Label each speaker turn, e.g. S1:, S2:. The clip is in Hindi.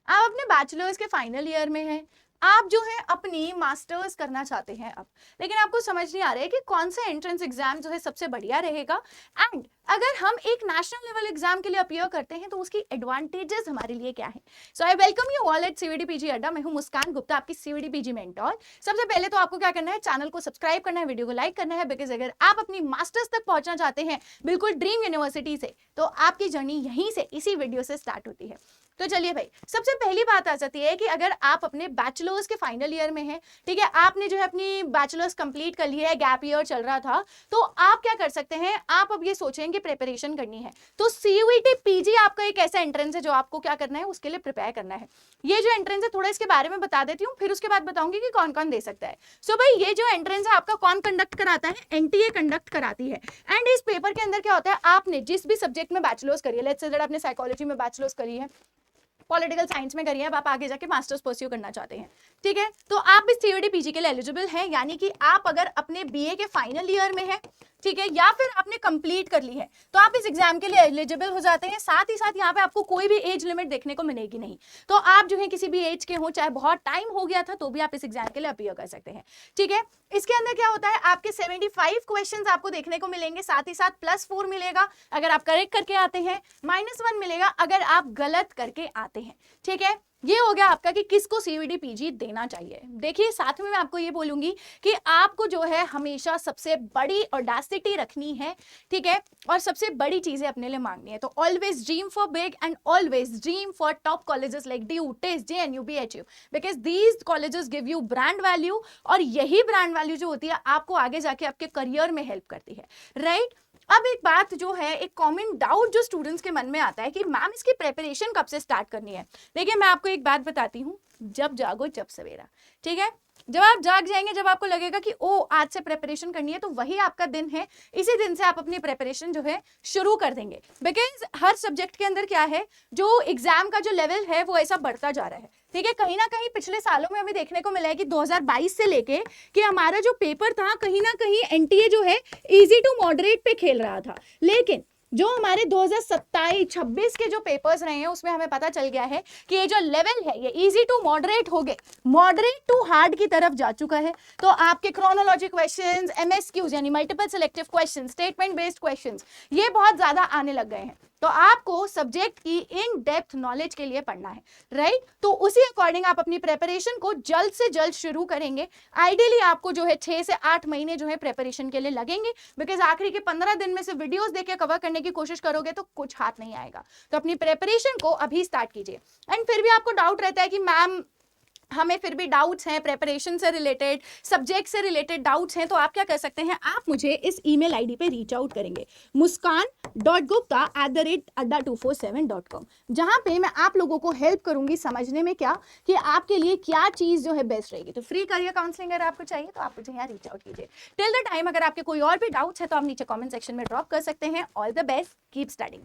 S1: आप अपने बैचलर्स के फाइनल ईयर में हैं, आप जो है अपनी मास्टर्स करना चाहते हैं अब, लेकिन आपको समझ नहीं आ रहा है कि कौन सा एंट्रेंस एग्जाम जो है सबसे बढ़िया रहेगा। एंड अगर हम एक नेशनल लेवल एग्जाम के लिए अपीयर करते हैं तो उसकी एडवांटेजेस हमारे लिए क्या है। So I welcome you all at CVD PG अड्डा। मैं हूं मुस्कान गुप्ता, आपकी सीवीडी पीजी मेंटोर। सबसे पहले तो आपको क्या करना है, चैनल को सब्सक्राइब करना है, वीडियो को लाइक करना है, बिकॉज अगर आप अपनी मास्टर्स तक पहुंचना चाहते हैं बिल्कुल ड्रीम यूनिवर्सिटी से, तो आपकी जर्नी यहीं से, इसी वीडियो से स्टार्ट होती है। तो चलिए भाई, सबसे पहली बात आ जाती है कि अगर आप अपने बैचलर्स के फाइनल ईयर में हैं, ठीक है, आपने जो है अपनी बैचलर्स कंप्लीट कर लिया है, गैप ईयर चल रहा था, तो आप क्या कर सकते हैं, आप अब ये सोचेंगे प्रिपरेशन करनी है, तो सीयूईटी पीजी आपका एक ऐसा एंट्रेंस है जो आपको क्या करना है, उसके लिए प्रिपेयर करना है। ये जो एंट्रेंस है थोड़ा इसके बारे में बता देती हूँ, फिर उसके बाद बताऊंगी कि कौन कौन दे सकता है। सो भाई, ये जो एंट्रेंस है आपका कौन कंडक्ट कराता है, एनटीए कंडक्ट कराती है। एंड इस पेपर के अंदर क्या होता है, आपने जिस भी सब्जेक्ट में बैचलर्स करी है, लेट्स से दैट आपने साइकोलॉजी में बैचलर्स करी है, पॉलिटिकल साइंस में करिए, अब आप आगे जाके मास्टर्स परस्यू करना चाहते हैं, ठीक है, तो आप इस सीयूईटी पीजी के लिए एलिजिबल हैं। यानी कि आप अगर अपने बीए के फाइनल ईयर में हैं, ठीक है, या फिर आपने कंप्लीट कर ली है, तो आप इस एग्जाम के लिए एलिजिबल हो जाते हैं। साथ ही साथ यहाँ पे आपको कोई भी एज लिमिट देखने को मिलेगी नहीं, तो आप जो है किसी भी एज के हो, चाहे बहुत टाइम हो गया था, तो भी आप इस एग्जाम के लिए अपीयर कर सकते हैं, ठीक है। इसके अंदर क्या होता है, आपके 75 क्वेश्चंस आपको देखने को मिलेंगे, साथ ही साथ +4 मिलेगा अगर आप करेक्ट करके आते हैं, -1 मिलेगा अगर आप गलत करके आते हैं, ठीक है। ये हो गया आपका कि किसको सीयूईटी पीजी देना चाहिए। देखिए, साथ में मैं आपको ये बोलूंगी कि आपको जो है हमेशा सबसे बड़ी ऑडेसिटी रखनी है, ठीक है, और सबसे बड़ी चीजें अपने लिए मांगनी है। तो always dream for big and always dream for top colleges like DU, test, JNU, BHU, because these colleges give you brand value, और यही ब्रांड वैल्यू जो होती है आपको आगे जाके आपके करियर में हेल्प करती है, राइट। अब एक बात जो है, एक कॉमन डाउट जो स्टूडेंट्स के मन में आता है कि मैम इसकी प्रिपरेशन कब से स्टार्ट करनी है। देखिए, मैं आपको एक बात बताती हूँ, जब जागो जब सवेरा, ठीक है। जब आप जाग जाएंगे, जब आपको लगेगा कि ओ आज से प्रिपरेशन करनी है, तो वही आपका दिन है, इसी दिन से आप अपनी प्रिपरेशन जो है शुरू कर देंगे। बिकॉज हर सब्जेक्ट के अंदर क्या है, जो एग्जाम का जो लेवल है वो ऐसा बढ़ता जा रहा है, ठीक है। कहीं ना कहीं पिछले सालों में हमें देखने को मिला है कि 2022 से लेके कि हमारा जो पेपर था, कहीं ना कहीं एनटीए जो है इजी टू मॉडरेट पे खेल रहा था, लेकिन जो हमारे 2027-26 के जो पेपर्स रहे हैं उसमें हमें पता चल गया है कि ये जो लेवल है ये इजी टू मॉडरेट हो गए, मॉडरेट टू हार्ड की तरफ जा चुका है। तो आपके क्रोनोलॉजी क्वेश्चंस, एमएसक्यूज यानी multiple selective questions, statement based questions, ये बहुत ज्यादा आने लग गए हैं। तो आपको सब्जेक्ट की इन डेप्थ नॉलेज के लिए पढ़ना है, राइट। तो उसी अकॉर्डिंग आप अपनी प्रिपरेशन को जल्द से जल्द शुरू करेंगे। आइडियली आपको जो है 6 से 8 महीने जो है प्रिपरेशन के लिए लगेंगे, बिकॉज आखिरी के 15 दिन में से वीडियोस देख के कवर करने की कोशिश करोगे तो कुछ हाथ नहीं आएगा। तो अपनी प्रिपरेशन को अभी स्टार्ट कीजिए। एंड फिर भी आपको डाउट रहता है कि मैम हमें फिर भी डाउट्स हैं, प्रिपरेशन से रिलेटेड, सब्जेक्ट से रिलेटेड डाउट्स हैं, तो आप क्या कर सकते हैं, आप मुझे इस ईमेल आईडी पे रीच आउट करेंगे, muskan.gupta@adda247.com, जहां पे मैं आप लोगों को हेल्प करूंगी समझने में क्या कि आपके लिए क्या चीज जो है बेस्ट रहेगी। तो फ्री करियर काउंसलिंग अगर आपको चाहिए तो आप मुझे यहाँ रीच आउट कीजिए। टिल द टाइम अगर आपके कोई और भी डाउट्स है तो आप नीचे कॉमेंट सेक्शन में ड्रॉप कर सकते हैं। All the best, keep studying.